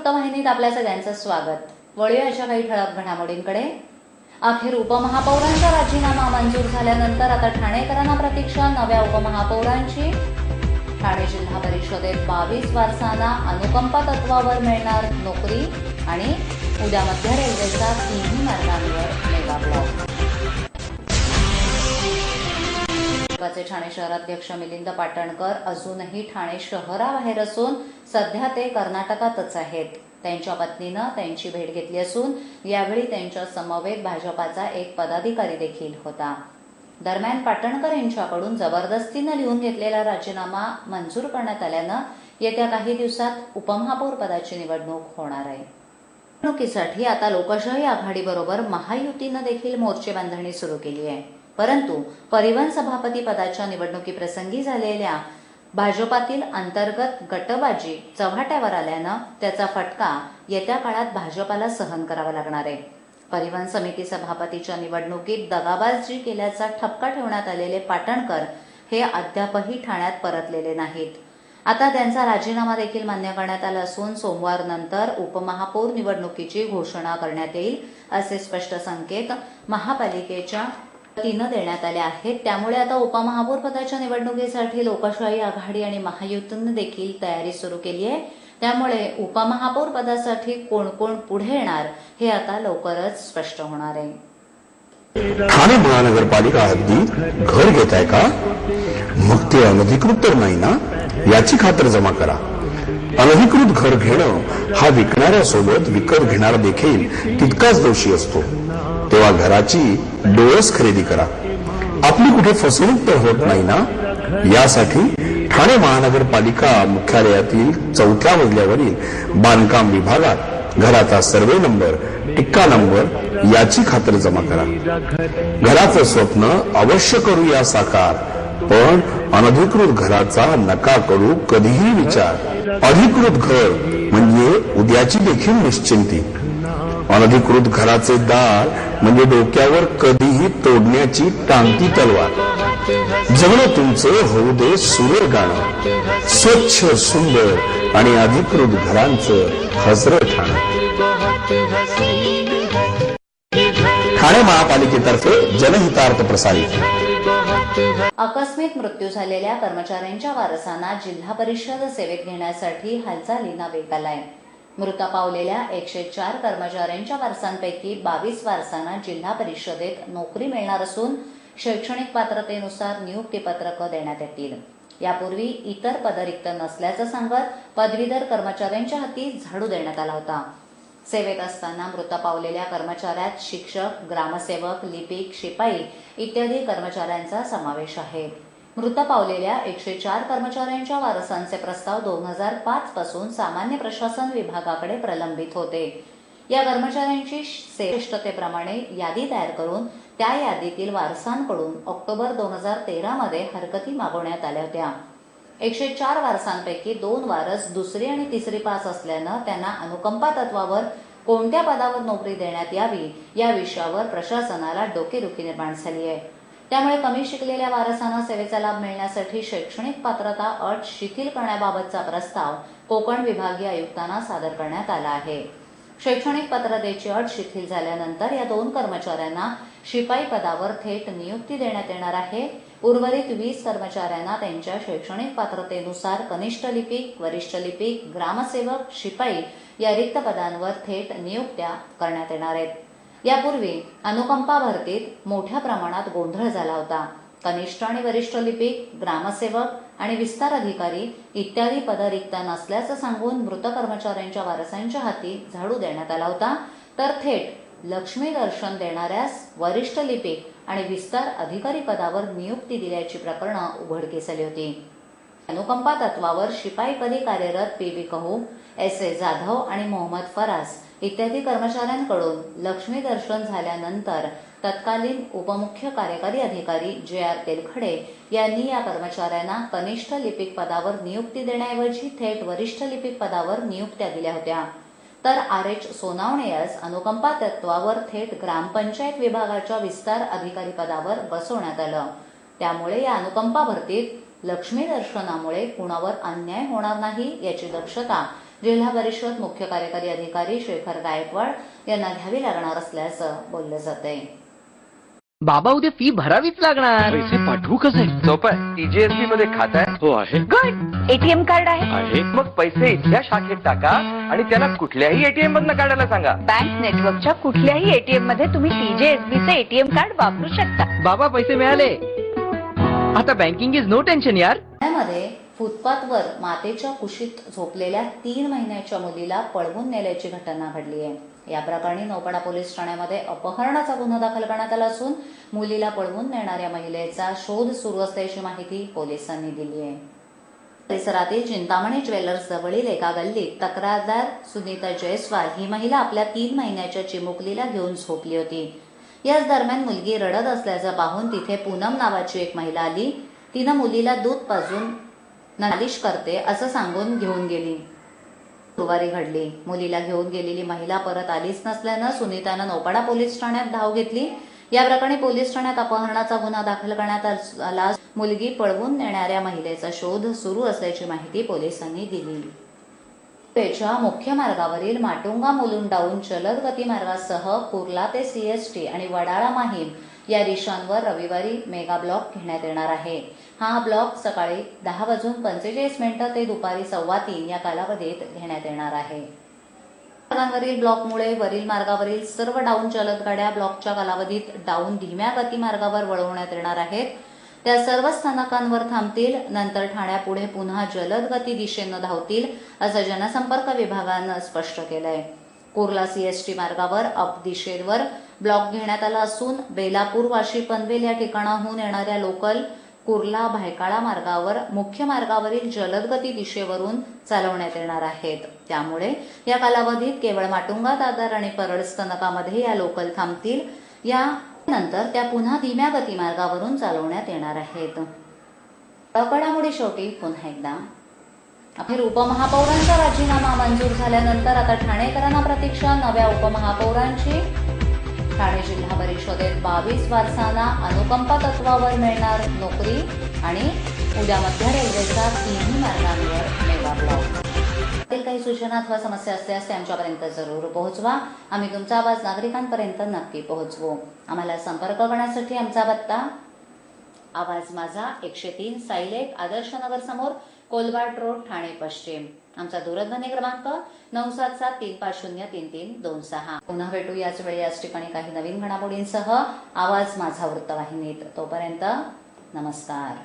वृत्तवाहिनीत आपल्या सगळ्यांचं स्वागत। वळूया अशा काही ठळक घडामोडींकडे। अखेर उपमहापौरांचा राजीनामा मंजूर झाल्यानंतर आता ठाणेकरांना प्रतीक्षा नव्या उपमहापौरांची। ठाणे जिल्हा परिषदेत 22 वारसांना अनुकंपा तत्वावर मिळणार नोकरी आणि उद्या मध्य रेल्वेचा 3 मार्गांवर मेगा ब्लॉक। भाजपाचे ठाणे शहराध्यक्ष मिलिंद पाटणकर अजूनही ठाणे शहराबाहेर असून सध्या ते कर्नाटकातच आहेत। त्यांच्या पत्नीनं त्यांची भेट घेतली असून यावेळी त्यांच्या समवेत भाजपाचा एक पदाधिकारी देखील होता। दरम्यान पाटणकर यांच्याकडून जबरदस्तीनं लिहून घेतलेला राजीनामा मंजूर करण्यात आल्यानं येत्या काही दिवसात उपमहापौर पदाची निवडणूक होणार आहे। निवडणुकीसाठी आता लोकशाही आघाडीबरोबर महायुतीनं देखील मोर्चेबांधणी सुरू केली आहे। परंतु परिवहन सभापती पदाच्या निवडणुकीप्रसंगी झालेल्या भाजपातील अंतर्गत गटबाजी चव्हाट्यावर आल्यानं त्याचा फटका येत्या काळात भाजपाला सहन करावा लागणार आहे। परिवहन समिती सभापतीच्या निवडणुकीत दगाबाजी केल्याचा ठपका ठेवण्यात आलेले पाटणकर हे अद्यापही ठाण्यात परतलेले नाहीत। आता त्यांचा राजीनामा देखील मान्य करण्यात आला असून सोमवार नंतर उपमहापौर निवडणुकीची घोषणा करण्यात येईल असे स्पष्ट संकेत महापालिकेच्या वतीनं देण्यात आले आहेत। त्यामुळे आता उपमहापौर पदाच्या निवडणुकीसाठी लोकशाही आघाडी आणि महायुतीनं देखील तयारी सुरू केली आहे। त्यामुळे उपमहापौर पदासाठी कोण कोण पुढे येणार हे आता लवकरच स्पष्ट होणार आहे। ठाणे महानगरपालिका हद्दीत घर घेताय का? मग ते अनधिकृत तर नाही ना, याची खातर जमा करा। अनधिकृत घर घेणं हा विकणाऱ्यासोबत विकत घेणारा देखील तितकाच दोषी असतो। तेव्हा घराची डोळस खरेदी करा। आपली कुठे फसवणूक तर होत नाही ना, यासाठी ठाणे महानगरपालिका मुख्यालयातील 4थ्या मजल्यावरील बांधकाम विभागात घराचा सर्वे नंबर, टिक्का नंबर याची खातर जमा करा। घराचं स्वप्न अवश्य करूया साकार, पण अनधिकृत घराचा नका करू कधीही विचार। अधिकृत घर म्हणजे उद्याची देखील निश्चिंती। अनधिकृत घराचे दार म्हणजे डोक्यावर कधीही तोडण्याची टांगती तलवार। जगणं तुमचं होऊ दे सुरेर गाणं, स्वच्छ सुंदर आणि अधिकृत घरांचं हजर ठाणं। ठाणे महापालिकेतर्फे जनहितार्थ प्रसारित। आकस्मिक मृत्यू झालेल्या कर्मचाऱ्यांच्या वारसांना जिल्हा परिषद सेवेत घेण्यासाठी हालचालींना वेग आलाय। मृत पावलेल्या 104 कर्मचाऱ्यांच्या वारसांपैकी 22 वारसांना जिल्हा परिषदेत नोकरी मिळणार असून शैक्षणिक पात्रतेनुसार नियुक्तीपत्रकं देण्यात येतील। यापूर्वी इतर पद रिक्त नसल्याचं सांगत पदवीधर कर्मचाऱ्यांच्या हाती झाडू देण्यात आला होता। सेवेत असताना मृत पावलेल्या कर्मचाऱ्यात शिक्षक, ग्रामसेवक, लिपिक, शिपाई इत्यादी कर्मचाऱ्यांचा समावेश आहे। मृत पावलेल्या 104 कर्मचाऱ्यांच्या वारसांचे प्रस्ताव 2005 पासून सामान्य प्रशासन विभागाकडे प्रलंबित होते। या कर्मचाऱ्यांची श्रेष्ठतेप्रमाणे यादी तयार करून त्या यादीतील वारसांकडून ऑक्टोबर 2013 मध्ये हरकती मागवण्यात आल्या होत्या। 104 वारसांपैकी 2 वारस दुसरी आणि तिसरी पास असल्यानं त्यांना अनुकंपा तत्वावर कोणत्या पदावर नोकरी देण्यात यावी या विषयावर प्रशासनाला डोकेदुखी निर्माण झाली आहे। त्यामुळे कमी शिकलेल्या वारसांना सेवेचा लाभ मिळण्यासाठी शैक्षणिक पात्रता अट शिथिल करण्याबाबतचा प्रस्ताव कोकण विभागीय आयुक्तांना सादर करण्यात आला आहे। शैक्षणिक पात्रतेची अट शिथिल झाल्यानंतर या 2 कर्मचाऱ्यांना शिपाई पदावर थेट नियुक्ती देण्यात येणार आहे। उर्वरित 20 कर्मचाऱ्यांना त्यांच्या शैक्षणिक पात्रतेनुसार कनिष्ठ लिपिक, वरिष्ठ लिपिक, ग्रामसेवक, शिपाई या रिक्त पदांवर थेट नियुक्त्या करण्यात येणार आहेत। यापूर्वी अनुकंपा भरतीत मोठ्या प्रमाणात गोंधळ झाला होता। कनिष्ठ आणि वरिष्ठ लिपिक, ग्रामसेवक आणि विस्तार अधिकारी इत्यादी पद रिक्त नसल्याचं सांगून मृत कर्मचाऱ्यांच्या वारसांच्या हाती झाडू देण्यात आला होता, तर थेट लक्ष्मी दर्शन देणाऱ्यास वरिष्ठ लिपिक आणि विस्तार अधिकारी पदावर नियुक्ती दिल्याची प्रकरणं उघडकीस आली होती। अनुकंपा तत्वावर शिपाईपदी कार्यरत पी.बी. कहू, एस.ए. जाधव आणि मोहम्मद फरास इत्यादी कर्मचाऱ्यांकडून लक्ष्मी दर्शन झाल्यानंतर तत्कालीन उपमुख्य कार्यकारी अधिकारी जे.आर. तेलखडे यांनी या कर्मचाऱ्यांना कनिष्ठ लिपिक पदावर नियुक्ती देण्याऐवजी थेट वरिष्ठ लिपिक पदावर नियुक्त्या दिल्या होत्या, तर आर.एच. सोनावणे यास अनुकंपा तत्वावर थेट ग्रामपंचायत विभागाच्या विस्तार अधिकारी पदावर बसवण्यात आलं। त्यामुळे या अनुकंपा भरतीत लक्ष्मी दर्शनामुळे कुणावर अन्याय होणार नाही याची दक्षता जिल्हा परिषद मुख्य कार्यकारी अधिकारी शेखर गायकवाड यांना घ्यावी लागणार असल्याचं बोललं जातंय. बाबा उद्या फी भरावीच लागणार. पैसे पाठवू कसे? सोपं आहे. TJSB मध्ये खातं आहे. हो आहे. गुड. एटीएम कार्ड आहे. मग पैसे इथल्या शाखेत टाका आणि त्यांना कुठल्याही ATM मधनं काढायला सांगा. बँक नेटवर्कच्या कुठल्याही एटीएम मध्ये तुम्ही TJSBचे एटीएम कार्ड वापरू शकता. बाबा पैसे मिळाले. आता बँकिंग इज नो टेन्शन यार. पुण्यामध्ये फुटपाथवर मातेच्या कुशीत झोपलेल्या 3 महिन्याच्या मुलीला पळवून नेल्याची घटना घडली आहे. या प्रकरणी नौपाडा पोलीस ठाण्यामध्ये अपहरणाचा गुन्हा दाखल करण्यात आला असून मुलीला पळवून नेणाऱ्या महिलेचा शोध सुरू असल्याची माहिती पोलिसांनी दिली आहे. परिसरातील चिंतामणी ज्वेलर्स जवळील एका गल्लीत तक्रारदार सुनीता जयस्वाल ही महिला आपल्या 3 महिन्याच्या चिमुकलीला घेऊन झोपली होती. याच दरम्यान मुलगी रडत असल्याचं पाहून तिथे पूनम नावाची एक महिला आली. तिनं मुलीला दूध पाजून नालिश करते असं सांगून घेऊन गेली. गुरुवारी घडली. मुलीला घेऊन गेलेली महिला परत आलीच नसल्यानं सुनीतानं नौपाडा पोलीस ठाण्यात धाव घेतली. या प्रकरणी पोलीस ठाण्यात अपहरणाचा गुन्हा दाखल करण्यात आला. मुलगी पळवून नेणाऱ्या महिलेचा शोध सुरू असल्याची माहिती पोलिसांनी दिली. पेच्या मुख्य मार्गावरील माटुंगा मुलुंड जलद गती मार्गासह कुर्ला ते CST आणि वडाळा माहीम या दिशांवर रविवारी मेगा ब्लॉक घेण्यात येणार आहे. हा ब्लॉक सकाळी 10:45 ते दुपारी 2:15 या कालावधीत घेण्यात येणार आहे. मार्गावरील ब्लॉकमुळे वरील मार्गावरील सर्व डाऊन जलद गाड्या ब्लॉकच्या कालावधीत डाऊन धीम्या गती मार्गावर वळवण्यात येणार आहेत. त्या सर्व स्थानकांवर थांबतील. नंतर ठाण्यापुढे पुन्हा जलद गती दिशेनं धावतील असं जनसंपर्क विभागानं स्पष्ट केलंय. कुर्ला CST मार्गावर अप दिशेवर ब्लॉक घेण्यात आला असून बेलापूर वाशी पनवेल या ठिकाणाहून येणाऱ्या लोकल कुर्ला भायखळा मार्गावर मुख्य मार्गावरील जलद गती दिशेवरून चालवण्यात येणार आहेत. त्यामुळे या कालावधीत केवळ माटुंगा दादर आणि परळ स्थानकामध्ये या लोकल थांबतील. यानंतर त्या पुन्हा धीम्या गती मार्गावरून चालवण्यात येणार आहेत. घडामोडी शेवटी पुन्हा एकदा अखेर उपमहापौरांचा राजीनामा मंजूर झाल्यानंतर आता ठाणेकरांना प्रतीक्षा नव्या उपमहापौरांची. ठाणे जिल्हा परिषदेत 22 वारसांना अनुकंपा तत्वावर मिळणार नोकरी आणि उद्या मध्य रेल्वेचा 3 मार्गांवर मेगा ब्लॉक. त्यातील काही सूचना अथवा समस्या असल्यास ते आमच्यापर्यंत जरूर पोहोचवा. आम्ही तुमचा आवाज नागरिकांपर्यंत नक्की पोहोचवू. आम्हाला संपर्क करण्यासाठी आमचा पत्ता आवाज माझा 103 साईलेक आदर्श नगर समोर कोलघाट रोड ठाणे पश्चिम. आमचा दूरध्वनी क्रमांक 9773503326. पुन्हा भेटू याच वेळी याच ठिकाणी काही नवीन घडामोडींसह आवाज माझा वृत्तवाहिनीत. तोपर्यंत नमस्कार.